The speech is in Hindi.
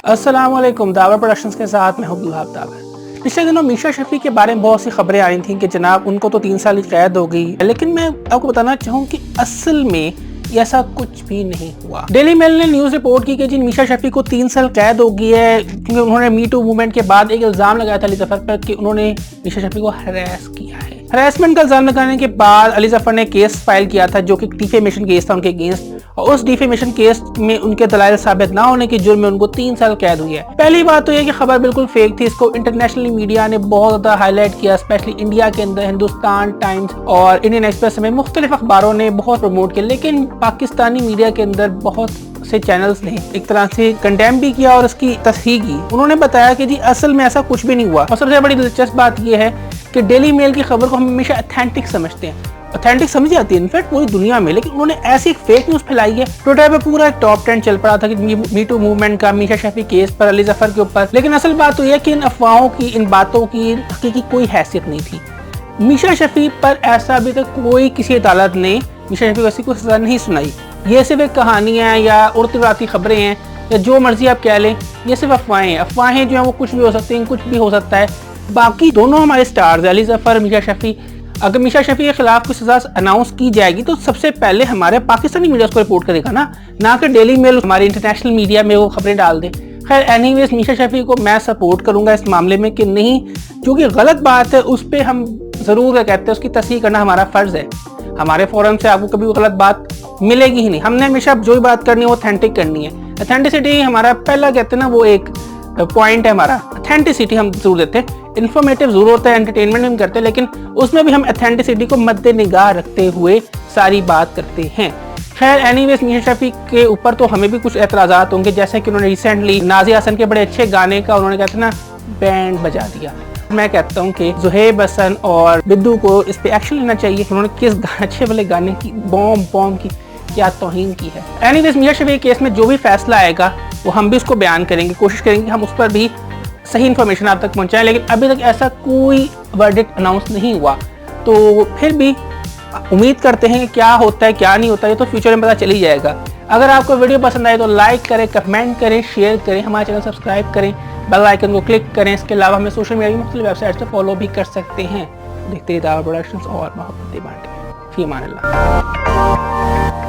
अस्सलाम वालेकुम। दावर प्रोडक्शंस के साथ मैं अब्दुल वहाब दावर। पिछले दिनों मीशा शफी के बारे में बहुत सी खबरें आई थी कि जनाब उनको तो 3 साल की कैद हो गई, लेकिन मैं आपको बताना चाहूँ कि असल में ऐसा कुछ भी नहीं हुआ। डेली मेल ने न्यूज रिपोर्ट की कि जी मीशा शफी को 3 साल कैद हो गई है क्योंकि उन्होंने मी टू मूवमेंट के बाद एक इल्जाम लगाया था अली जफर पर कि उन्होंने मीशा शफी को हरास किया है। हरासमेंट का इल्जाम लगाने के बाद अली जफर ने केस फाइल किया था जो कि डिफेमेशन केस था उनके अगेंस्ट, और उस डिफेमेशन केस में उनके दलाइल साबित ना होने के जुर्म में उनको 3 साल कैद हुई है। पहली बात तो यह कि खबर बिल्कुल फेक थी। इसको इंटरनेशनल मीडिया ने बहुत ज्यादा हाईलाइट किया, स्पेशली इंडिया के अंदर हिंदुस्तान टाइम्स और इंडियन एक्सप्रेस समेत मुख्तलिफ अखबारों ने बहुत प्रमोट किया, लेकिन पाकिस्तानी मीडिया के अंदर बहुत से चैनल्स ने एक तरह से कंडेम भी किया और उसकी तस्हीह की। उन्होंने बताया कि जी असल में ऐसा कुछ भी नहीं हुआ। और सबसे बड़ी दिलचस्प बात यह है कि डेली मेल की खबर को हम हमेशा ऑथेंटिक समझते हैं, ऑथेंटिक समझी जाती है इनफैक्ट पूरी दुनिया में, लेकिन उन्होंने ऐसी एक फेक न्यूज फैलाई है। ट्विटर पे पूरा टॉप 10 चल पड़ा था कि मी टू मूवमेंट का, मीशा शफी केस पर, अली जफर के ऊपर, लेकिन असल बात तो यह कि इन अफवाहों की, इन बातों की हकीकी कोई हैसियत नहीं थी। मीशा शफी पर ऐसा अभी तक कोई किसी अदालत ने मीशा शफी को ऐसी कोई सजा नहीं सुनाई। ये सिर्फ एक कहानियाँ या उड़ती उड़ाती खबरें हैं या जो मर्जी आप कह लें, ये सिर्फ अफवाहें हैं। अफवाहें जो हैं वो कुछ भी हो सकती हैं, कुछ भी हो सकता है। बाकी दोनों हमारे स्टार्स अली जफर, मीशा शफी, अगर मीशा शफी के खिलाफ कोई सजा अनाउंस की जाएगी तो सबसे पहले हमारे पाकिस्तानी मीडिया उसको रिपोर्ट करेगा ना कि डेली मेल हमारी इंटरनेशनल मीडिया में वो खबरें डाल दे। खैर एनीवेज मीशा शफी को मैं सपोर्ट करूंगा इस मामले में कि नहीं, जो कि गलत बात है उस पर हम जरूर कहते हैं, उसकी तस्हीह करना हमारा फर्ज है। हमारे फोरम से आपको कभी गलत बात मिलेगी ही नहीं। हमने हमेशा जो भी बात करनी है वो ऑथेंटिक करनी है। ऑथेंटिसिटी हमारा पहला कहते हैं ना, वो एक पॉइंट है हमारा। ऑथेंटिसिटी हम जरूर देते हैं, इन्फॉर्मेटिव जरूर होता है, एंटरटेनमेंट हम करते हैं, लेकिन उसमें भी हम ऑथेंटिसिटी को मद्देनगाह रखते हुए सारी बात करते हैं। खैर एनीवेज मीशा शफी के ऊपर तो हमें भी कुछ एतराज़ात होंगे, जैसे कि उन्होंने रिसेंटली नाज़िया हसन के बड़े अच्छे गाने का उन्होंने कहते हैं ना बैंड बजा दिया। मैं कहता हूँ कि ज़ुहैब हसन और बिद्दू को इस पे एक्शन लेना चाहिए। उन्होंने किस अच्छे वाले गाने की बॉम्ब की क्या तौहीन की है। एनीवेज मीशा शफी केस में जो भी फैसला आएगा वो हम भी उसको बयान करेंगे, कोशिश करेंगे हम उस पर भी सही इन्फॉर्मेशन आप तक पहुंचाएं, लेकिन अभी तक ऐसा कोई वर्डिक्ट अनाउंस नहीं हुआ। तो फिर भी उम्मीद करते हैं कि क्या होता है क्या नहीं होता है, तो फ्यूचर में पता चल ही जाएगा। अगर आपको वीडियो पसंद आए तो लाइक करें, कमेंट करें, शेयर करें, हमारे चैनल सब्सक्राइब करें, बेल आइकन को क्लिक करें। इसके अलावा हमें सोशल मीडिया की मुख्तलिफ वेबसाइट्स पर फॉलो भी कर सकते हैं। देखते रहिए दावर प्रोडक्शंस और मोहब्बतें बांटें। फी अमान अल्लाह।